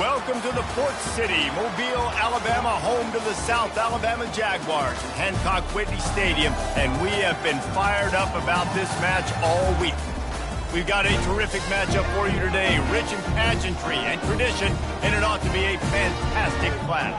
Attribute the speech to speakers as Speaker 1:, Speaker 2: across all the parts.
Speaker 1: Welcome to the Port City, Mobile, Alabama, home to the South Alabama Jaguars at Hancock-Whitney Stadium, and we have been fired up about this match all week. We've got a terrific matchup for you today, rich in pageantry and tradition, and it ought to be a fantastic clash.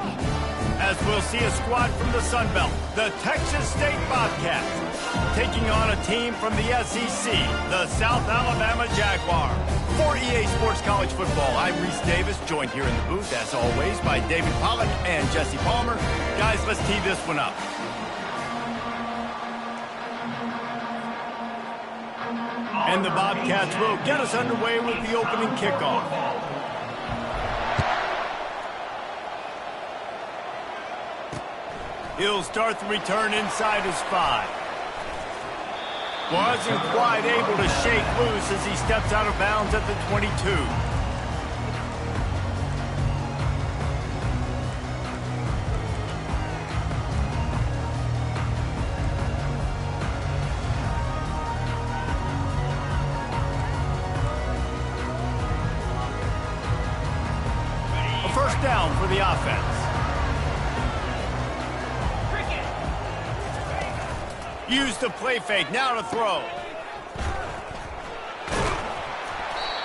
Speaker 1: As we'll see a squad from the Sun Belt, the Texas State Bobcats, taking on a team from the SEC, the South Alabama Jaguars. For EA Sports College Football, I'm Reese Davis, joined here in the booth, as always, by David Pollack and Jesse Palmer. Guys, let's tee this one up. And the Bobcats will get us underway with the opening kickoff. He'll start the return inside his 5. Wasn't quite able to shake loose as he steps out of bounds at the 22. A first down for the offense. Use the play fake, now to throw.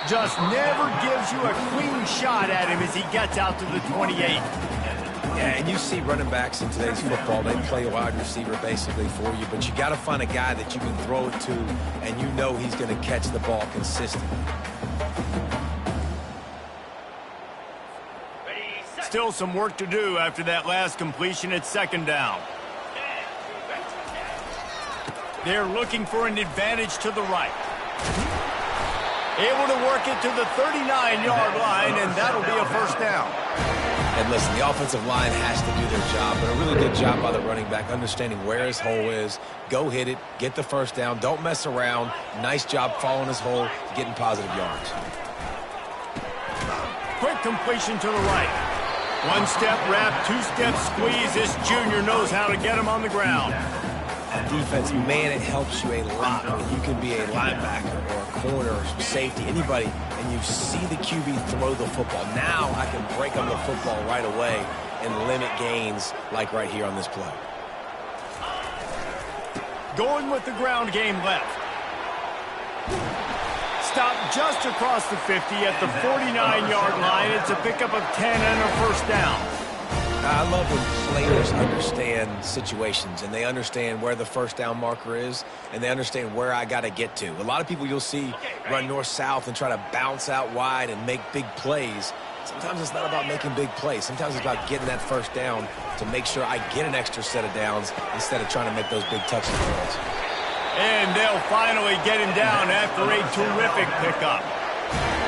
Speaker 1: Just never gives you a clean shot at him as he gets out to the 28.
Speaker 2: Yeah, and you see running backs in today's football, they play a wide receiver basically for you, but you got to find a guy that you can throw it to, and you know he's going to catch the ball consistently.
Speaker 1: Still some work to do after that last completion at second down. They're looking for an advantage to the right. Able to work it to the 39-yard line, and that'll be a first down.
Speaker 2: And listen, the offensive line has to do their job, but a really good job by the running back, understanding where his hole is. Go hit it, get the first down, don't mess around. Nice job following his hole, getting positive yards.
Speaker 1: Quick completion to the right. One-step wrap, two-step squeeze. This junior knows how to get him on the ground.
Speaker 2: Defense, man, it helps you a lot when you can be a linebacker or a corner or safety, anybody, and you see the QB throw the football. Now I can break up the football right away and limit gains like right here on this play.
Speaker 1: Going with the ground game left. Stop just across the 50 at the 49-yard line. It's a pickup of 10 and a first down.
Speaker 2: I love when players understand situations and they understand where the first down marker is and they understand where I got to get to. A lot of people you'll see run north-south and try to bounce out wide and make big plays. Sometimes it's not about making big plays. Sometimes it's about getting that first down to make sure I get an extra set of downs instead of trying to make those big touchdown runs.
Speaker 1: And they'll finally get him down after a terrific pickup.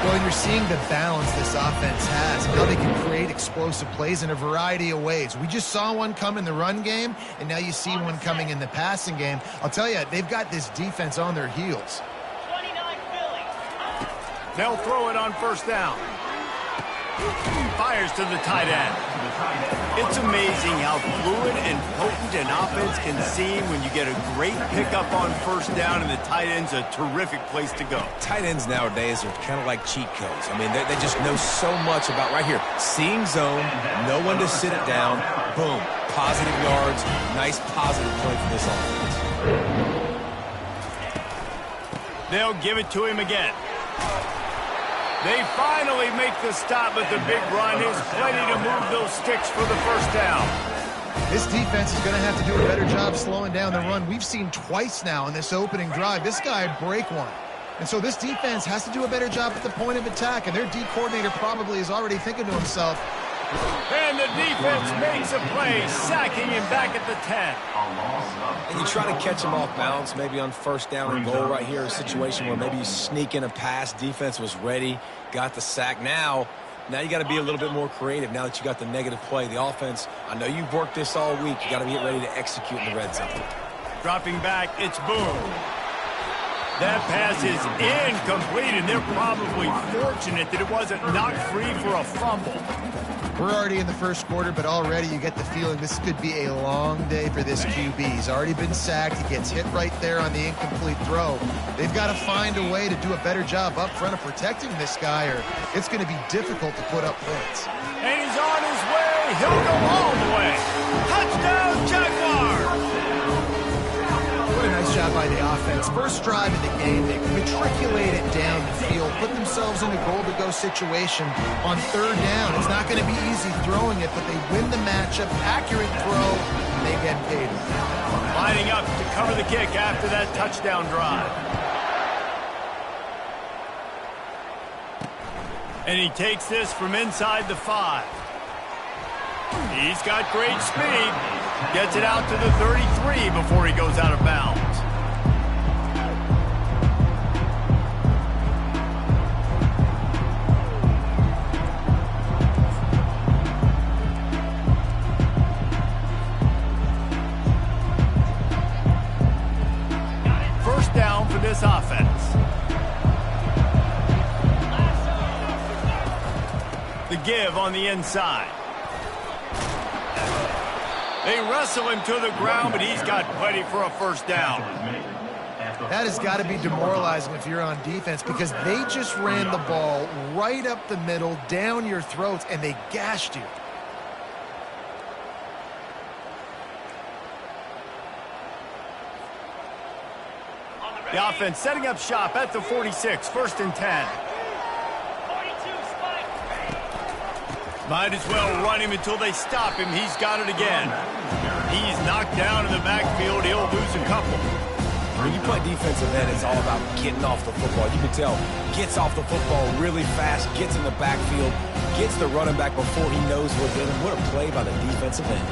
Speaker 3: Well, you're seeing the balance this offense has and how they can create explosive plays in a variety of ways. We just saw one come in the run game, and now you see one coming in the passing game. I'll tell you, they've got this defense on their heels.
Speaker 1: They'll throw it on first down. Fires to the tight end. It's amazing how fluid and potent an offense can seem when you get a great pickup on first down, and the tight end's a terrific place to go.
Speaker 2: Tight ends nowadays are kind of like cheat codes. I mean, they just know so much about right here. Seeing zone, know when to sit it down, boom, positive yards, nice positive play for this offense.
Speaker 1: They'll give it to him again. They finally make the stop, but the big run is plenty to move those sticks for the first down.
Speaker 3: This defense is going to have to do a better job slowing down the run. We've seen twice now in this opening drive. This guy break one. And so this defense has to do a better job at the point of attack, and their D coordinator probably is already thinking to himself,
Speaker 1: and the defense makes a play, sacking him back at the 10.
Speaker 2: And you try to catch him off balance, maybe on first down and goal right here, a situation where maybe you sneak in a pass, defense was ready, got the sack. Now you got to be a little bit more creative now that you got the negative play. The offense, I know you've worked this all week. You got to get ready to execute in the red zone.
Speaker 1: Dropping back, it's boom. That pass is incomplete, and they're probably fortunate that it wasn't knocked free for a fumble.
Speaker 3: We're already in the first quarter, but already you get the feeling this could be a long day for this QB. He's already been sacked. He gets hit right there on the incomplete throw. They've got to find a way to do a better job up front of protecting this guy, or it's going to be difficult to put up points.
Speaker 1: And he's on his way. He'll go all the way. Touchdown, Jaguars!
Speaker 3: What a nice job by the offense. First drive of the game, they matriculated down the field, put themselves in a goal-to-go situation on third down. It's not going to be easy throwing it, but they win the matchup. Accurate throw, and they get paid.
Speaker 1: Lining up to cover the kick after that touchdown drive. And he takes this from inside the 5. He's got great speed. Gets it out to the 33 before he goes out of bounds. First down for this offense. The give on the inside. They wrestle him to the ground, but he's got plenty for a first down.
Speaker 3: That has got to be demoralizing if you're on defense, because they just ran the ball right up the middle, down your throats, and they gashed you.
Speaker 1: The offense setting up shop at the 46, 1st and 10. Might as well run him until they stop him. He's got it again. He's knocked down in the backfield. He'll lose a couple.
Speaker 2: When you play defensive end, it's all about getting off the football. You can tell, gets off the football really fast, gets in the backfield, gets the running back before he knows what's in him. What a play by the defensive end.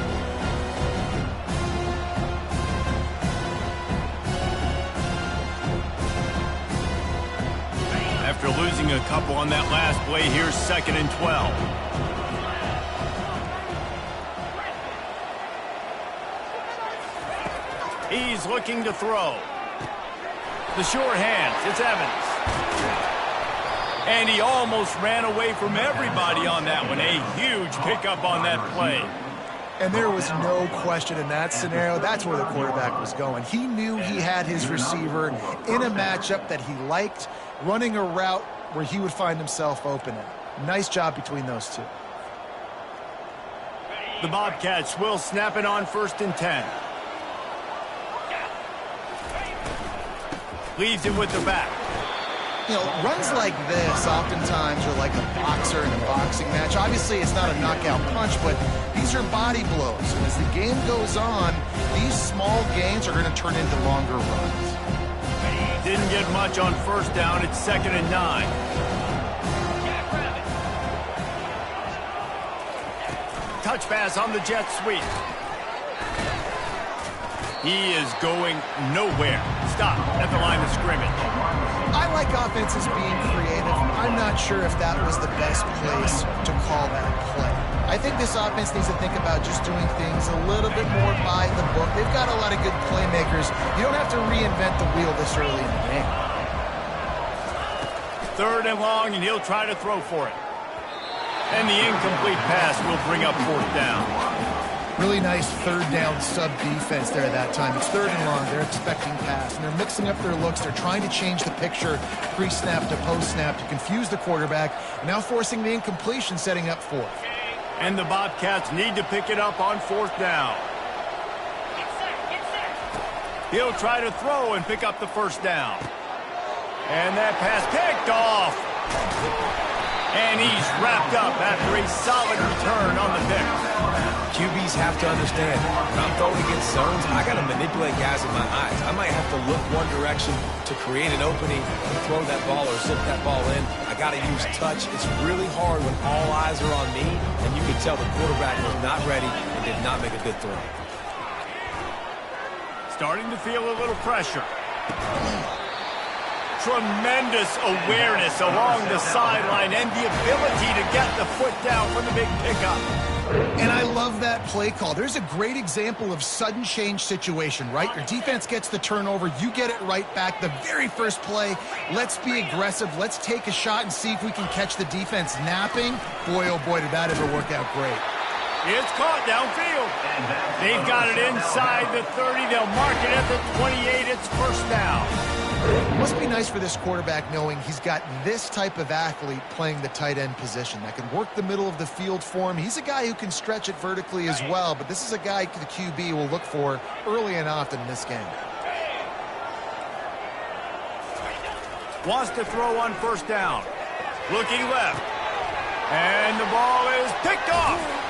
Speaker 1: After losing a couple on that last play, here's 2nd and 12. He's looking to throw. The short hands, it's Evans. And he almost ran away from everybody on that one. A huge pickup on that play.
Speaker 3: And there was no question in that scenario. That's where the quarterback was going. He knew he had his receiver in a matchup that he liked, running a route where he would find himself open at. Nice job between those two.
Speaker 1: The Bobcats will snap it on 1st and 10. Leaves him with the back.
Speaker 3: You know, runs like this oftentimes are like a boxer in a boxing match. Obviously, it's not a knockout punch, but these are body blows. And as the game goes on, these small gains are going to turn into longer runs.
Speaker 1: Didn't get much on 1st down. It's 2nd and 9. Touch pass on the jet sweep. He is going nowhere. Stop at the line of scrimmage.
Speaker 3: I like offenses being creative. I'm not sure if that was the best place to call that play. I think this offense needs to think about just doing things a little bit more by the book. They've got a lot of good playmakers. You don't have to reinvent the wheel this early in the game.
Speaker 1: 3rd and long, and he'll try to throw for it. And the incomplete pass will bring up 4th down.
Speaker 3: Really nice 3rd down sub defense there that time. It's 3rd and long. They're expecting pass, and they're mixing up their looks. They're trying to change the picture pre-snap to post-snap to confuse the quarterback. Now forcing the incompletion, setting up 4th.
Speaker 1: And the Bobcats need to pick it up on 4th down. He'll try to throw and pick up the 1st down. And that pass picked off. And he's wrapped up after a solid return on the pick.
Speaker 2: QBs have to understand, when I'm throwing against zones, I got to manipulate guys with my eyes. I might have to look one direction to create an opening and throw that ball or zip that ball in. I got to use touch. It's really hard when all eyes are on me, and you can tell the quarterback was not ready and did not make a good throw.
Speaker 1: Starting to feel a little pressure. Tremendous awareness along the sideline and the ability to get the foot down for the big pickup.
Speaker 3: And I love that play call. There's a great example of sudden change situation, right? Your defense gets the turnover. You get it right back. The very first play, let's be aggressive. Let's take a shot and see if we can catch the defense napping. Boy, oh boy, did that ever work out great.
Speaker 1: It's caught downfield. They've got it inside the 30. They'll mark it at the 28. It's first down.
Speaker 3: It must be nice for this quarterback knowing he's got this type of athlete playing the tight end position that can work the middle of the field for him. He's a guy who can stretch it vertically as well, but this is a guy the QB will look for early and often in this game.
Speaker 1: Wants to throw on first down. Looking left. And the ball is picked off.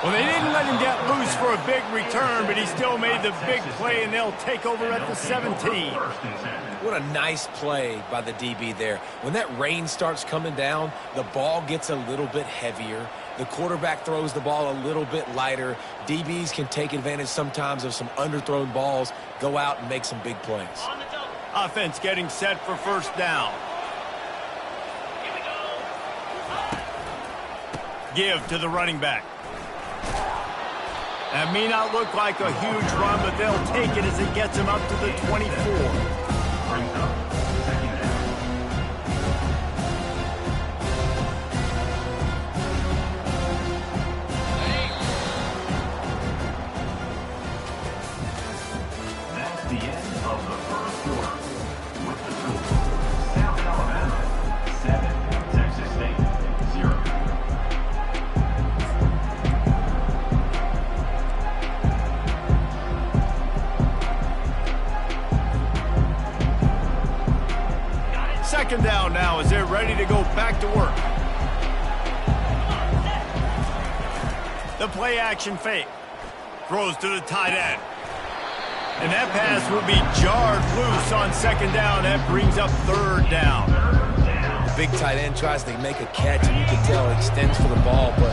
Speaker 1: Well, they didn't let him get loose for a big return, but he still made the big play, and they'll take over at the 17.
Speaker 2: What a nice play by the DB there. When that rain starts coming down, the ball gets a little bit heavier. The quarterback throws the ball a little bit lighter. DBs can take advantage sometimes of some underthrown balls, go out and make some big plays.
Speaker 1: Offense getting set for first down. Give to the running back. That may not look like a huge run, but they'll take it as it gets him up to the 24.
Speaker 4: That's the end of the first quarter. With the score, South Alabama 7, Texas State 0.
Speaker 1: Second down now as they're ready to go back to work. The play action fake. Throws to the tight end. And that pass will be jarred loose on second down. That brings up third down.
Speaker 2: The big tight end tries to make a catch, and you can tell it extends for the ball, but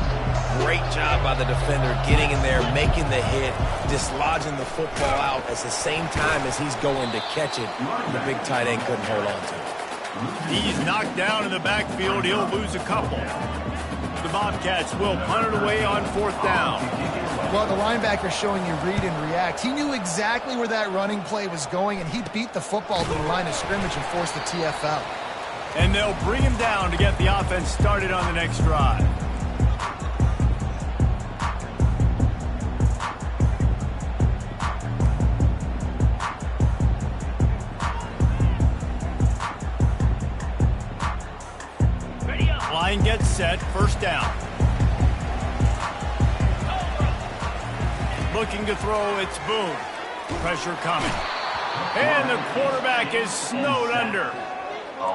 Speaker 2: great job by the defender getting in there, making the hit, dislodging the football out at the same time as he's going to catch it. The big tight end couldn't hold on to it.
Speaker 1: He's knocked down in the backfield. He'll lose a couple. The Bobcats will punt it away on fourth down.
Speaker 3: Well, the linebacker showing you read and react. He knew exactly where that running play was going, and he beat the football to the line of scrimmage and forced the TFL.
Speaker 1: And they'll bring him down to get the offense started on the next drive. Line gets set, first down. Looking to throw, it's Boone. Pressure coming. And the quarterback is snowed under.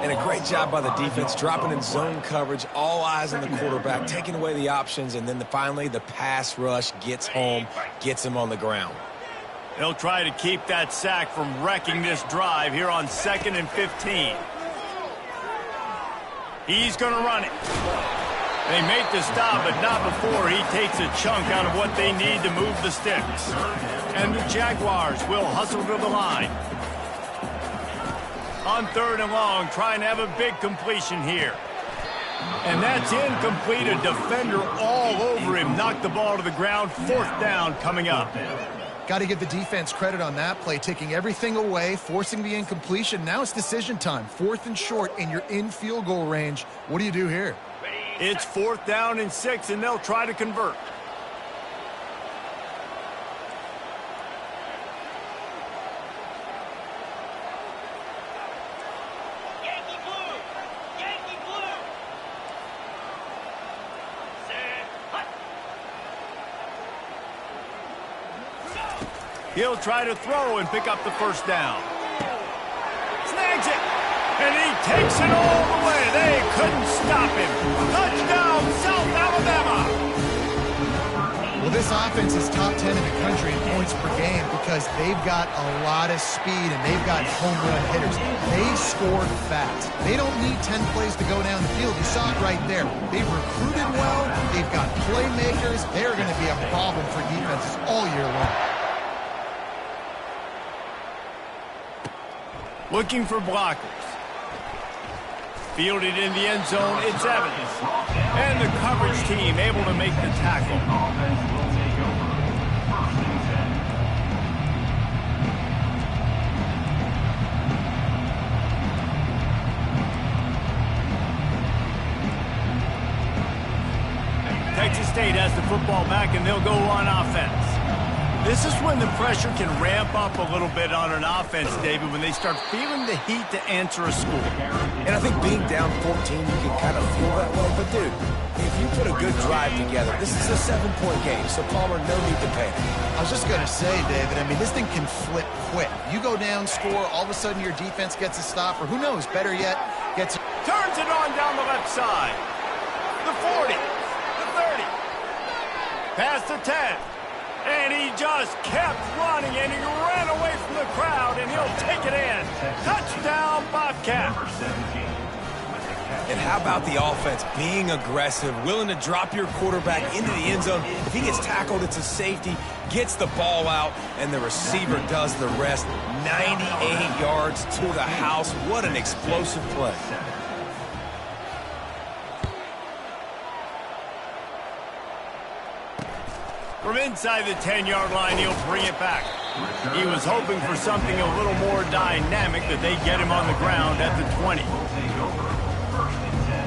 Speaker 2: And a great job by the defense, dropping in zone coverage, all eyes on the quarterback, taking away the options, and then finally the pass rush gets home, gets him on the ground.
Speaker 1: They'll try to keep that sack from wrecking this drive here on 2nd and 15. He's going to run it. They make the stop, but not before he takes a chunk out of what they need to move the sticks. And the Jaguars will hustle to the line. On 3rd and long, trying to have a big completion here. And that's incomplete. A defender all over him. Knocked the ball to the ground. 4th down coming up.
Speaker 3: Got to give the defense credit on that play, taking everything away, forcing the incompletion. Now it's decision time. 4th and short, and you're in field goal range. What do you do here?
Speaker 1: It's 4th down and 6, and they'll try to convert. He'll try to throw and pick up the first down. Snags it. And he takes it all the way. They couldn't stop him. Touchdown, South Alabama.
Speaker 3: Well, this offense is top 10 in the country in points per game because they've got a lot of speed and they've got home run hitters. They scored fast. They don't need 10 plays to go down the field. You saw it right there. They've recruited well. They've got playmakers. They're going to be a problem for defenses all year long.
Speaker 1: Looking for blockers. Fielded in the end zone, it's Evans. And the coverage team able to make the tackle.
Speaker 4: Offense will take over. First and 10.
Speaker 1: Texas State has the football back, and they'll go on offense. This is when the pressure can ramp up a little bit on an offense, David, when they start feeling the heat to answer a score.
Speaker 2: And I think being down 14, you can kind of feel that way. But, dude, if you put a good drive together, this is a 7-point game, so Palmer, no need to panic.
Speaker 3: I was just going to say, David, I mean, this thing can flip quick. You go down, score, all of a sudden your defense gets a stop, or who knows, better yet, gets...
Speaker 1: Turns it on down the left side. The 40, the 30, past the 10. And he just kept running, and he ran away from the crowd, and he'll take it in. Touchdown, Bobcat.
Speaker 4: Number 17.
Speaker 2: And how about the offense being aggressive, willing to drop your quarterback into the end zone? If he gets tackled, it's a safety, gets the ball out, and the receiver does the rest. 98 yards to the house. What an explosive play.
Speaker 1: From inside the 10-yard line, he'll bring it back. He was hoping for something a little more dynamic, that they get him on the ground at the 20.
Speaker 4: Will take over. First and 10.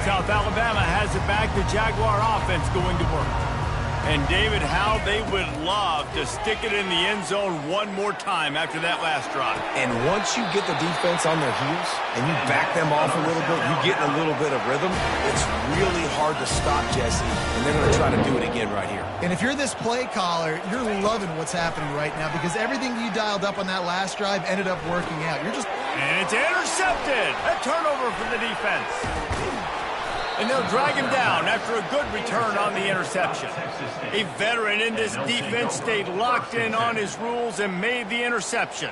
Speaker 1: South Alabama has it back. The Jaguar offense going to work. And, David, how they would love to stick it in the end zone one more time after that last drive.
Speaker 2: And once you get the defense on their heels and you back them off a little bit, you get in a little bit of rhythm, it's really hard to stop, Jesse, and they're going to try to do it again right here.
Speaker 3: And if you're this play caller, you're loving what's happening right now because everything you dialed up on that last drive ended up working out. You're just...
Speaker 1: And it's intercepted. A turnover for the defense. And they'll drag him down after a good return on the interception. A veteran in this defense stayed locked in on his rules and made the interception.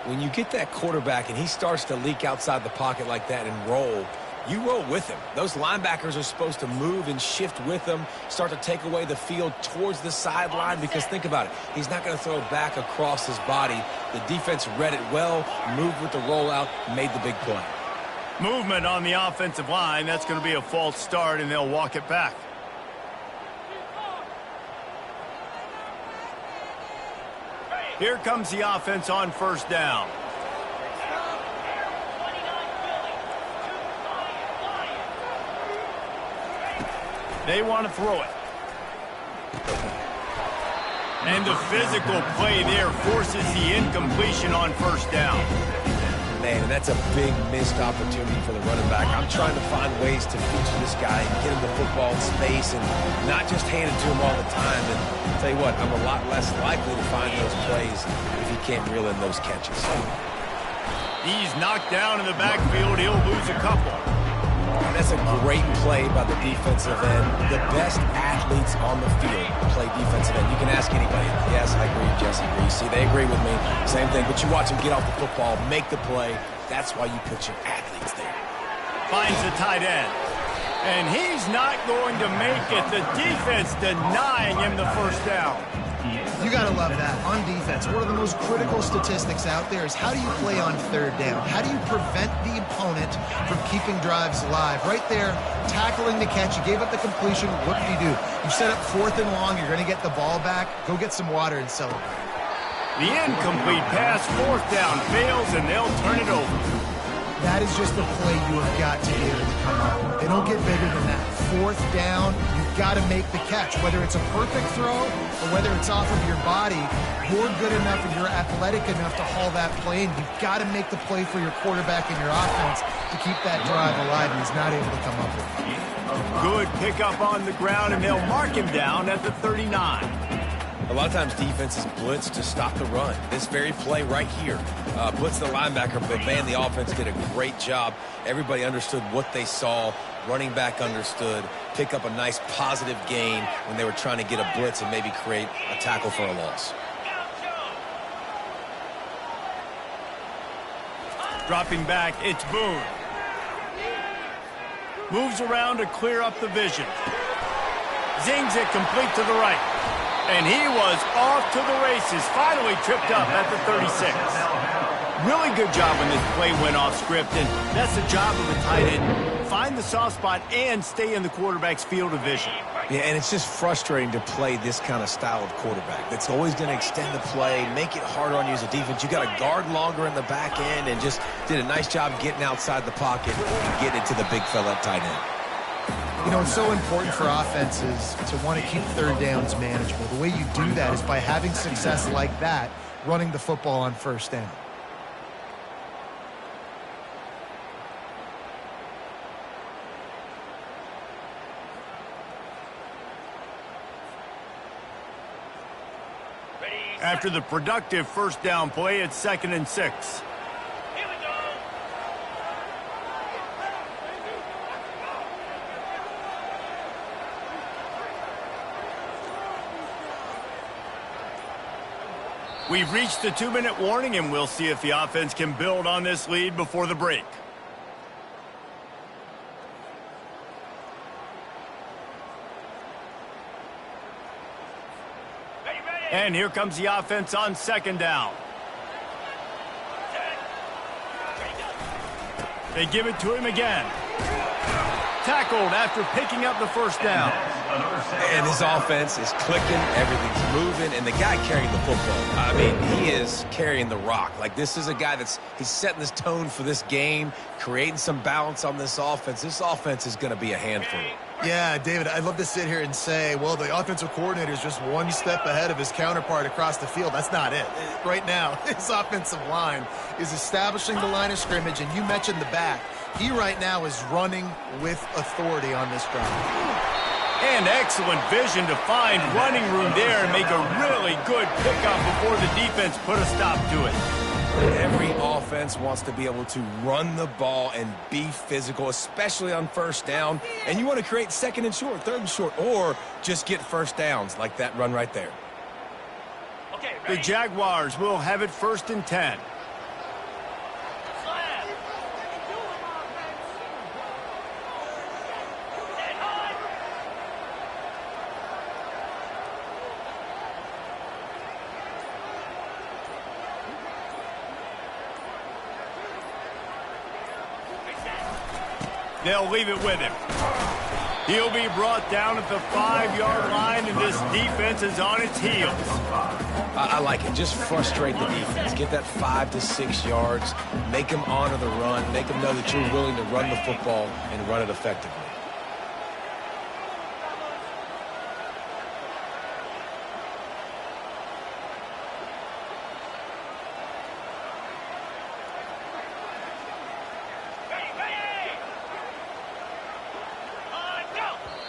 Speaker 2: When you get that quarterback and he starts to leak outside the pocket like that and roll, you roll with him. Those linebackers are supposed to move and shift with him, start to take away the field towards the sideline because think about it. He's not going to throw back across his body. The defense read it well, moved with the rollout, made the big play.
Speaker 1: Movement on the offensive line. That's going to be a false start, and they'll walk it back. Here comes the offense on first down. They want to throw it. And the physical play there forces the incompletion on first down.
Speaker 2: Man, and that's a big missed opportunity for the running back. I'm trying to find ways to feature this guy and get him the football in space and not just hand it to him all the time. And I'll tell you what, I'm a lot less likely to find those plays if he can't reel in those catches.
Speaker 1: He's knocked down in the backfield. He'll lose a couple.
Speaker 2: And that's a great play by the defensive end. The best athletes on the field play defensive end. You can ask anybody. Yes, I agree, Jesse. See, they agree with me. Same thing. But you watch them get off the football, make the play. That's why you put your athletes there.
Speaker 1: Finds the tight end. And he's not going to make it. The defense denying him the first down.
Speaker 3: You got to love that. On defense, one of the most critical statistics out there is how do you play on third down? How do you prevent the opponent from keeping drives alive? Right there, tackling the catch. You gave up the completion. What do? You set up fourth and long. You're going to get the ball back. Go get some water and celebrate.
Speaker 1: The incomplete pass, fourth down, fails, and they'll turn it over.
Speaker 3: That is just a play you have got to be able to come up with. They don't get bigger than that. Fourth down, you've got to make the catch. Whether it's a perfect throw or whether it's off of your body, you're good enough and you're athletic enough to haul that play, and you've got to make the play for your quarterback and your offense to keep that drive alive, and he's not able to come up with it.
Speaker 1: Good pickup on the ground, and they'll mark him down at the 39.
Speaker 2: A lot of times defenses blitz to stop the run. This very play right here, blitz the linebacker, but man, the offense did a great job. Everybody understood what they saw. Running back understood. Pick up a nice positive gain when they were trying to get a blitz and maybe create a tackle for a loss.
Speaker 1: Dropping back, it's Boone. Moves around to clear up the vision. Zings it complete to the right. And he was off to the races. Finally tripped up at the 36. Really good job when this play went off script, and that's the job of a tight end. Find the soft spot and stay in the quarterback's field of vision.
Speaker 2: Yeah, and it's just frustrating to play this kind of style of quarterback. That's always going to extend the play, make it harder on you as a defense. You got to guard longer in the back end, and just did a nice job getting outside the pocket and getting it to the big fella at tight end.
Speaker 3: You know, it's so important for offenses to want to keep third downs manageable. The way you do that is by having success like that, running the football on first down.
Speaker 1: After the productive first down play, it's 2nd and 6.
Speaker 5: Here we go.
Speaker 1: We've reached the 2-minute warning, and we'll see if the offense can build on this lead before the break. And here comes the offense on 2nd down. They give it to him again. Tackled after picking up the first down.
Speaker 2: And his offense is clicking, everything's moving, and the guy carrying the football, I mean, he is carrying the rock. Like, this is a guy he's setting this tone for this game, creating some balance on this offense. This offense is going to be a handful.
Speaker 3: Yeah, David, I'd love to sit here and say, well, the offensive coordinator is just one step ahead of his counterpart across the field. That's not it. Right now, his offensive line is establishing the line of scrimmage, and you mentioned the back. He right now is running with authority on this drive.
Speaker 1: And excellent vision to find running room there and make a really good pickup before the defense put a stop to it.
Speaker 2: Every offense wants to be able to run the ball and be physical, especially on first down. And you want to create 2nd and short, 3rd and short, or just get first downs like that run right there.
Speaker 5: Okay,
Speaker 1: The
Speaker 5: ready?
Speaker 1: Jaguars will have it 1st and 10.
Speaker 5: Slap. Stand high.
Speaker 1: They'll leave it with him. He'll be brought down at the 5-yard line, and this defense is on its heels.
Speaker 2: I like it. Just frustrate the defense. Get that 5 to 6 yards. Make them honor the run. Make them know that you're willing to run the football and run it effectively.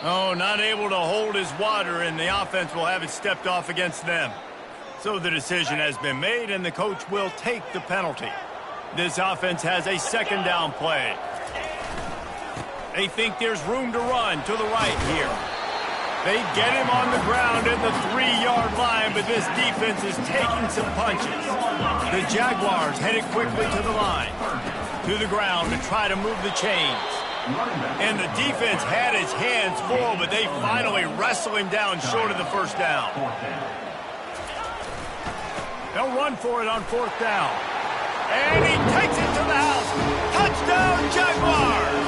Speaker 1: Oh, not able to hold his water, and the offense will have it stepped off against them. So the decision has been made, and the coach will take the penalty. This offense has a 2nd down play. They think there's room to run to the right here. They get him on the ground at the 3-yard line, but this defense is taking some punches. The Jaguars headed quickly to the line, to the ground to try to move the chains. And the defense had its hands full, but they finally wrestle him down short of the first down. They'll run for it on 4th down. And he takes it to the house. Touchdown, Jaguars!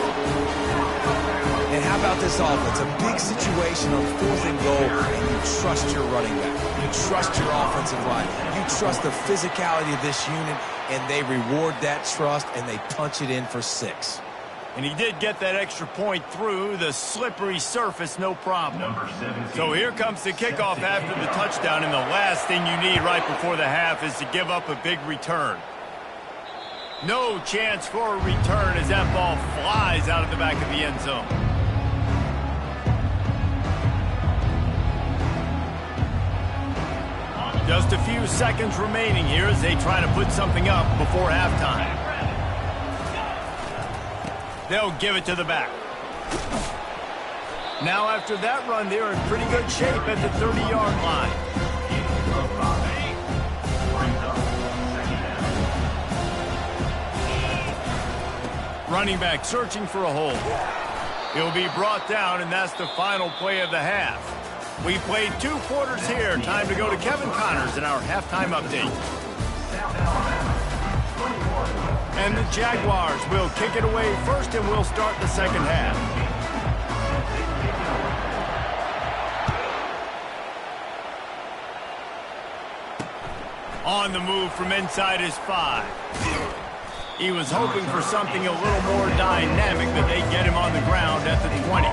Speaker 2: And how about this offense? A big situation on 4th and goal, and you trust your running back. You trust your offensive line. You trust the physicality of this unit, and they reward that trust, and they punch it in for 6.
Speaker 1: And he did get that extra point through the slippery surface, no problem. So here comes the kickoff after the touchdown, and the last thing you need right before the half is to give up a big return. No chance for a return as that ball flies out of the back of the end zone. Just a few seconds remaining here as they try to put something up before halftime. They'll give it to the back. Now after that run, they're in pretty good shape at the 30-yard line. Running back searching for a hole. He'll be brought down, and that's the final play of the half. We played 2 quarters here. Time to go to Kevin Connors in our halftime update. And the Jaguars will kick it away first, and we'll start the second half. On the move from inside his 5. He was hoping for something a little more dynamic, that they get him on the ground at the 20.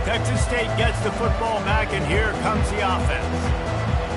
Speaker 1: Texas State gets the football back, and here comes the offense.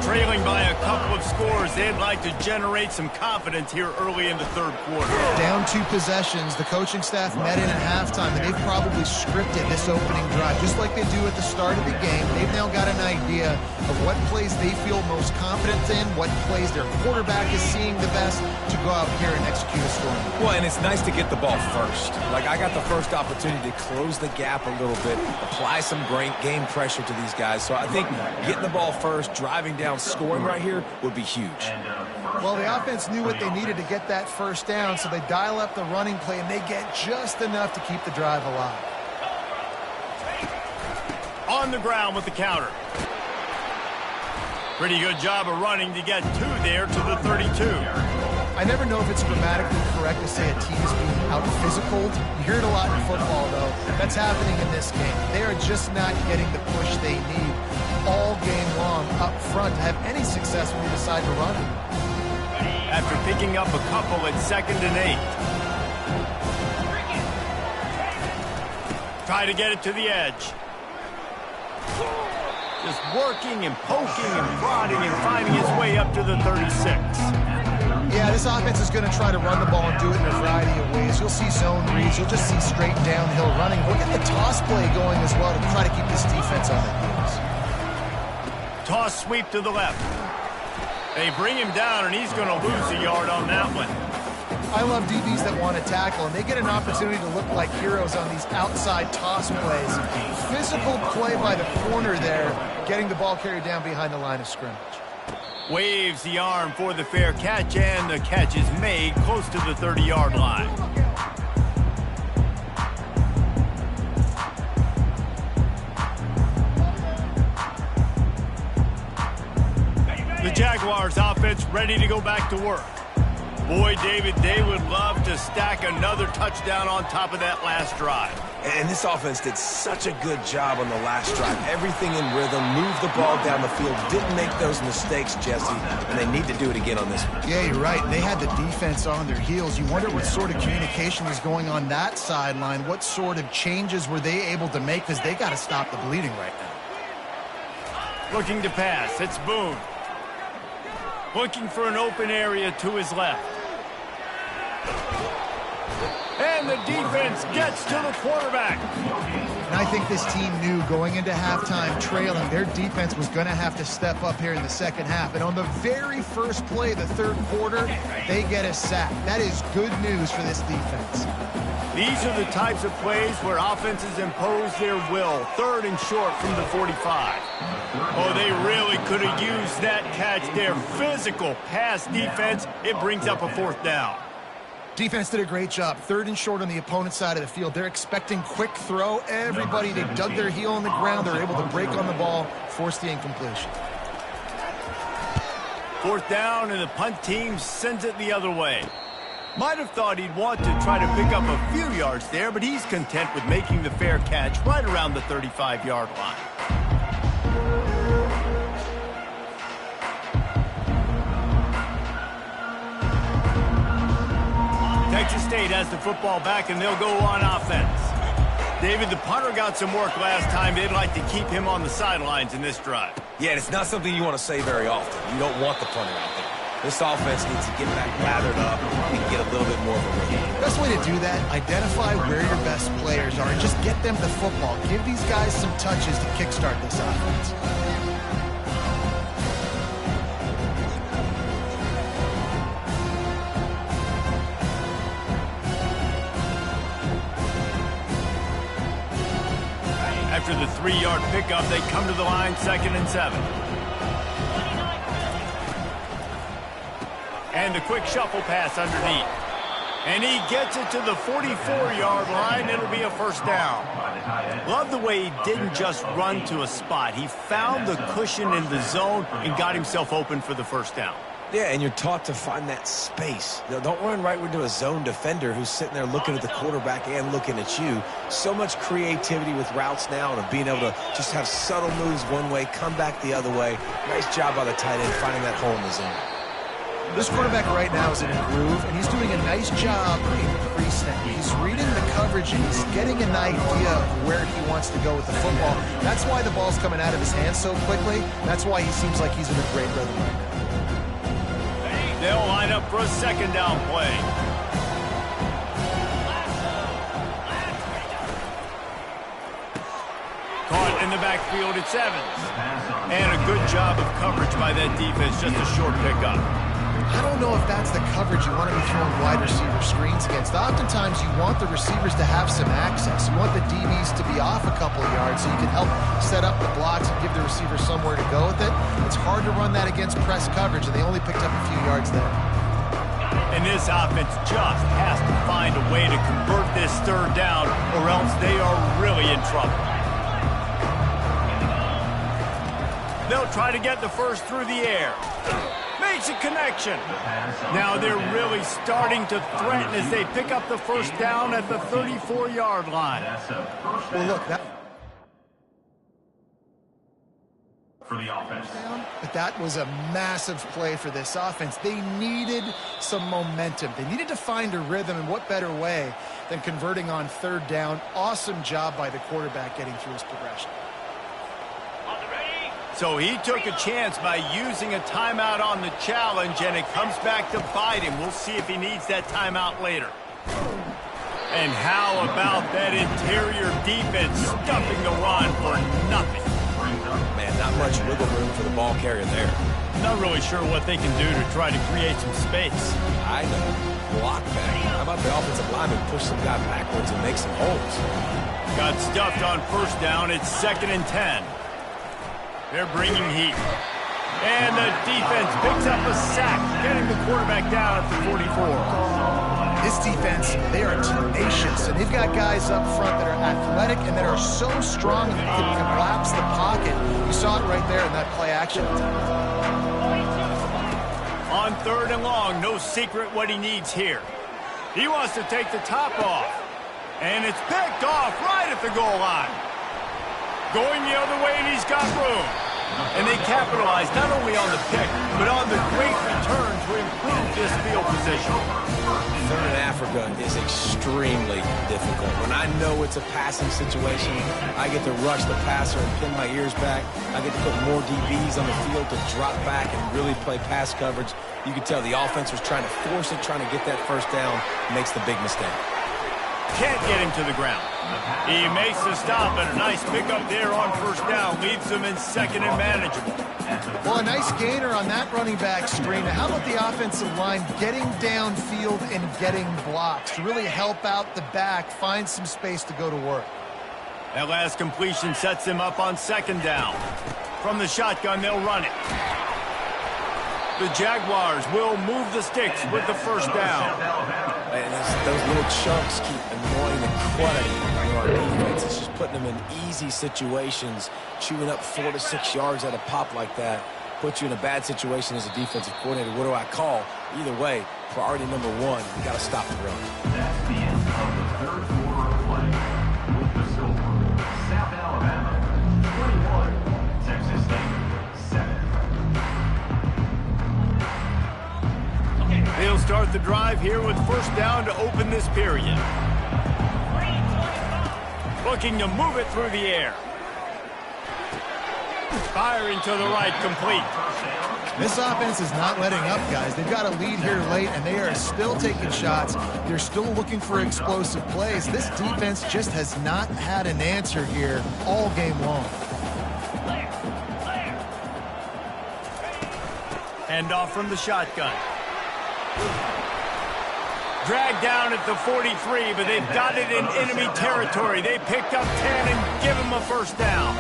Speaker 1: Trailing by a couple of scores, they'd like to generate some confidence here early in the third quarter.
Speaker 3: Down 2 possessions, the coaching staff met in at halftime, and they've probably scripted this opening drive, just like they do at the start of the game. They've now got an idea of what plays they feel most confident in, what plays their quarterback is seeing the best, to go out here and execute a story.
Speaker 2: Well, and it's nice to get the ball first. Like, I got the first opportunity to close the gap a little bit, apply some game pressure to these guys. So I think getting the ball first, driving down, scoring right here would be huge.
Speaker 3: Well, the offense knew what they needed to get that first down, so they dial up the running play, and they get just enough to keep the drive alive.
Speaker 1: On the ground with the counter. Pretty good job of running to get 2 there to the 32.
Speaker 3: I never know if it's grammatically correct to say a team is being out-physicaled. You hear it a lot in football, though. That's happening in this game. They are just not getting the push they need all game long up front to have any success when you decide to run it.
Speaker 1: After picking up a couple at 2nd and 8. Try to get it to the edge. Just working and poking and prodding and finding his way up to the 36.
Speaker 3: Yeah, this offense is going to try to run the ball and do it in a variety of ways. You'll see zone reads. You'll just see straight downhill running. We'll get the toss play going as well to try to keep this defense on their heels.
Speaker 1: Toss sweep to the left. They bring him down, and he's going to lose a yard on that one.
Speaker 3: I love DBs that want to tackle, and they get an opportunity to look like heroes on these outside toss plays. Physical play by the corner there, getting the ball carried down behind the line of scrimmage.
Speaker 1: Waves the arm for the fair catch, and the catch is made close to the 30-yard line. The Jaguars offense ready to go back to work. Boy, David, they would love to stack another touchdown on top of that last drive.
Speaker 2: And this offense did such a good job on the last drive. Everything in rhythm, moved the ball down the field, didn't make those mistakes, Jesse, and they need to do it again on this one.
Speaker 3: Yeah, you're right. They had the defense on their heels. You wonder what sort of communication was going on that sideline. What sort of changes were they able to make, because they got to stop the bleeding right now.
Speaker 1: Looking to pass. It's Boone. Looking for an open area to his left. And the defense gets to the quarterback.
Speaker 3: And I think this team knew going into halftime trailing, their defense was going to have to step up here in the second half. And on the very first play of the third quarter, they get a sack. That is good news for this defense.
Speaker 1: These are the types of plays where offenses impose their will. 3rd and short from the 45. Oh, they really could have used that catch. Their physical pass defense, it brings up a 4th down.
Speaker 3: Defense did a great job. 3rd and short on the opponent's side of the field. They're expecting quick throw. Everybody, they dug their heel on the ground. They're able to break on the ball, force the incompletion.
Speaker 1: 4th down, and the punt team sends it the other way. Might have thought he'd want to try to pick up a few yards there, but he's content with making the fair catch right around the 35-yard line. Texas State has the football back, and they'll go on offense. David, the punter got some work last time. They'd like to keep him on the sidelines in this drive.
Speaker 2: Yeah, it's not something you want to say very often. You don't want the punter out there. This offense needs to get back gathered up and get a little bit more of a rhythm.
Speaker 3: Best way to do that, identify where your best players are and just get them the football. Give these guys some touches to kickstart this offense.
Speaker 1: After the 3-yard pickup, they come to the line, 2nd and 7. And the quick shuffle pass underneath. And he gets it to the 44-yard line. It'll be a first down. Love the way he didn't just run to a spot. He found the cushion in the zone and got himself open for the first down.
Speaker 2: Yeah, and you're taught to find that space. Don't run right into a zone defender who's sitting there looking at the quarterback and looking at you. So much creativity with routes now and being able to just have subtle moves one way, come back the other way. Nice job by the tight end finding that hole in the zone.
Speaker 3: This quarterback right now is in a groove, and he's doing a nice job in pre-snap. He's reading the coverage, and he's getting an idea of where he wants to go with the football. That's why the ball's coming out of his hands so quickly. That's why he seems like he's in a great rhythm right now.
Speaker 1: They'll line up for a second down play. Caught in the backfield, it's Evans. And a good job of coverage by that defense, just a short pickup.
Speaker 3: I don't know if that's the coverage you want to be throwing wide receiver screens against. Oftentimes, you want the receivers to have some access. You want the DBs to be off a couple of yards so you can help set up the blocks and give the receiver somewhere to go with it. It's hard to run that against press coverage, and they only picked up a few yards there.
Speaker 1: And this offense just has to find a way to convert this third down, or else they are really in trouble. They'll try to get the first through the air. Makes a connection. Now they're really starting to threaten as they pick up the first down at the 34-yard line.
Speaker 3: Well, look, that...
Speaker 4: For the offense.
Speaker 3: But that was a massive play for this offense. They needed some momentum. They needed to find a rhythm, and what better way than converting on third down. Awesome job by the quarterback getting through his progression.
Speaker 1: So he took a chance by using a timeout on the challenge, and it comes back to bite him. We'll see if he needs that timeout later. And how about that interior defense stuffing the run for nothing?
Speaker 2: Man, not much wiggle room for the ball carrier there.
Speaker 1: Not really sure what they can do to try to create some space.
Speaker 2: I know. Block back. How about the offensive lineman push some guy backwards and make some holes?
Speaker 1: Got stuffed on first down. It's 2nd and 10. They're bringing heat. And the defense picks up a sack, getting the quarterback down at the 44.
Speaker 3: This defense, they are tenacious, and they've got guys up front that are athletic and that are so strong that they can collapse the pocket. You saw it right there in that play action.
Speaker 1: On 3rd and long, no secret what he needs here. He wants to take the top off. And it's picked off right at the goal line. Going the other way, and he's got room. And they capitalize not only on the pick, but on the great return to improve this field position.
Speaker 2: Third in Africa is extremely difficult. When I know it's a passing situation, I get to rush the passer and pin my ears back. I get to put more DBs on the field to drop back and really play pass coverage. You can tell the offense was trying to force it, trying to get that first down, makes the big mistake.
Speaker 1: Can't get him to the ground. He makes the stop, and a nice pickup there on first down. Leaves him in 2nd and manageable.
Speaker 3: Well, a nice gainer on that running back screen. Now, how about the offensive line getting downfield and getting blocks to really help out the back, find some space to go to work?
Speaker 1: That last completion sets them up on 2nd down. From the shotgun, they'll run it. The Jaguars will move the sticks with the first down.
Speaker 2: And those little chunks keep annoying the crud out of our defense. It's just putting them in easy situations, chewing up 4 to 6 yards at a pop like that. Puts you in a bad situation as a defensive coordinator. What do I call? Either way, priority number 1, we got to stop the run.
Speaker 4: That's the end of the third quarter of play. With the score, South Alabama 21, Texas State 7.
Speaker 1: They'll start the drive here with first down to open this period. Looking to move it through the air. Firing to the right, complete.
Speaker 3: This offense is not letting up, guys. They've got a lead here late, and they are still taking shots. They're still looking for explosive plays. This defense just has not had an answer here all game long.
Speaker 1: Handoff from the shotgun. Dragged down at the 43, but they've got it in enemy territory. They picked up 10 and give him a first down.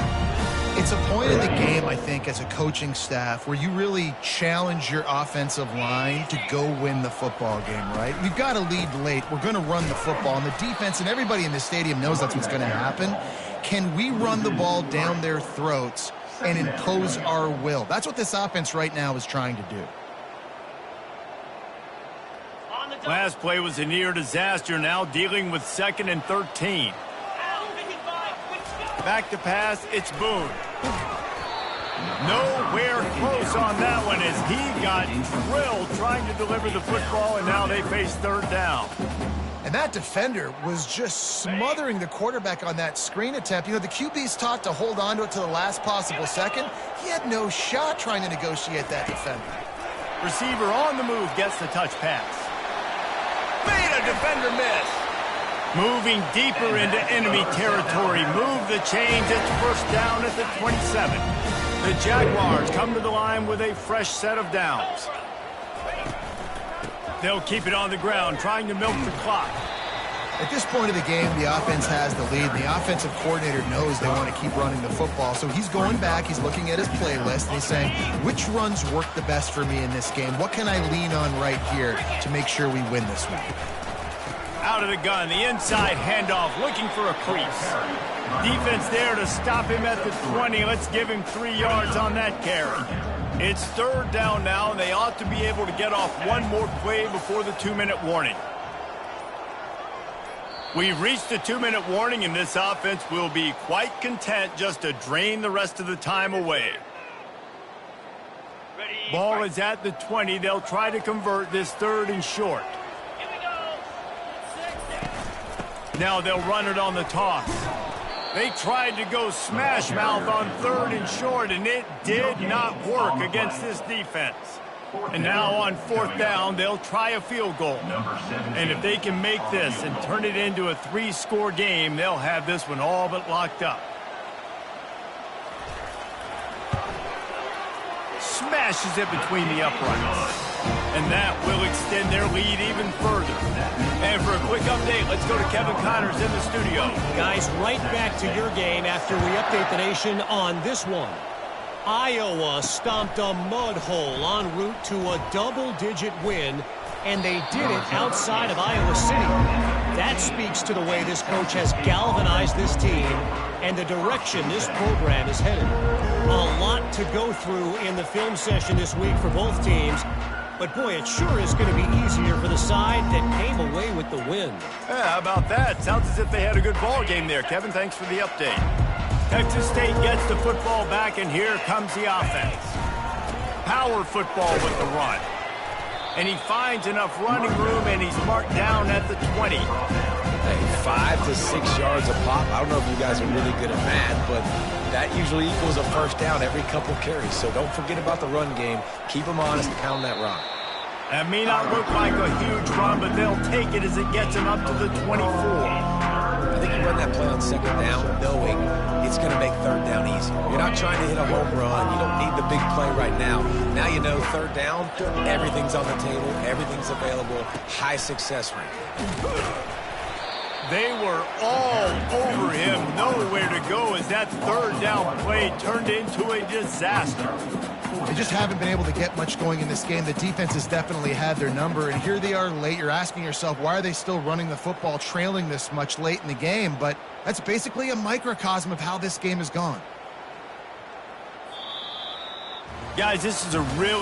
Speaker 3: If It's a point in the game, I think, as a coaching staff where you really challenge your offensive line to go win the football game, right? We've got to lead late. We're going to run the football, and the defense and everybody in the stadium knows that's what's going to happen. Can we run the ball down their throats and impose our will? That's what this offense right now is trying to do.
Speaker 1: Last play was a near disaster, now dealing with 2nd and 13. Back to pass, it's Boone. Nowhere close on that one as he got drilled trying to deliver the football, and now they face 3rd down.
Speaker 3: And that defender was just smothering the quarterback on that screen attempt. You know, the QB's taught to hold on to it to the last possible second. He had no shot trying to negotiate that defender.
Speaker 1: Receiver on the move gets the touch pass. Made a defender miss. Moving deeper into enemy territory. Move the chains. It's 1st down at the 27. The Jaguars come to the line with a fresh set of downs. They'll keep it on the ground, trying to milk the clock.
Speaker 3: At this point of the game, the offense has the lead. The offensive coordinator knows they want to keep running the football. So he's going back, he's looking at his playlist, and he's saying, which runs work the best for me in this game? What can I lean on right here to make sure we win this one?
Speaker 1: Out of the gun, the inside handoff, looking for a crease. Defense there to stop him at the 20. Let's give him 3 yards on that carry. It's 3rd down now, and they ought to be able to get off one more play before the 2-minute warning. We've reached the 2-minute warning, and this offense will be quite content just to drain the rest of the time away. Ball is at the 20. They'll try to convert this 3rd and short. Now they'll run it on the toss. They tried to go smash mouth on 3rd and short, and it did not work against this defense. And now on 4th down, they'll try a field goal. And if they can make this and turn it into a 3-score game, they'll have this one all but locked up. Smashes it between the uprights. And that will extend their lead even further. And for a quick update, let's go to Kevin Connors in the studio.
Speaker 6: Guys, right back to your game after we update the nation on this one. Iowa stomped a mud hole en route to a double-digit win, and they did it outside of Iowa City. That speaks to the way this coach has galvanized this team and the direction this program is headed. A lot to go through in the film session this week for both teams, but boy, it sure is going to be easier for the side that came away with the win.
Speaker 1: Yeah, how about that? Sounds as if they had a good ball game there. Kevin, thanks for the update. Texas State gets the football back, and here comes the offense. Power football with the run. And he finds enough running room, and he's marked down at the 20.
Speaker 2: Hey, 5 to 6 yards a pop. I don't know if you guys are really good at math, but that usually equals a 1st down every couple carries. So don't forget about the run game. Keep them honest, pound that rock.
Speaker 1: That may not look like a huge run, but they'll take it as it gets them up to the 24.
Speaker 2: I think you run that play on 2nd down knowing it's going to make 3rd down easy. You're not trying to hit a home run. You don't need the big play right now. Now you know 3rd down, everything's on the table, everything's available, high success rate.
Speaker 1: They were all over him, nowhere to go as that 3rd down play turned into a disaster.
Speaker 3: They just haven't been able to get much going in this game. The defense has definitely had their number, and here they are late. You're asking yourself, why are they still running the football, trailing this much late in the game? But that's basically a microcosm of how this game has gone.
Speaker 1: Guys, this is a really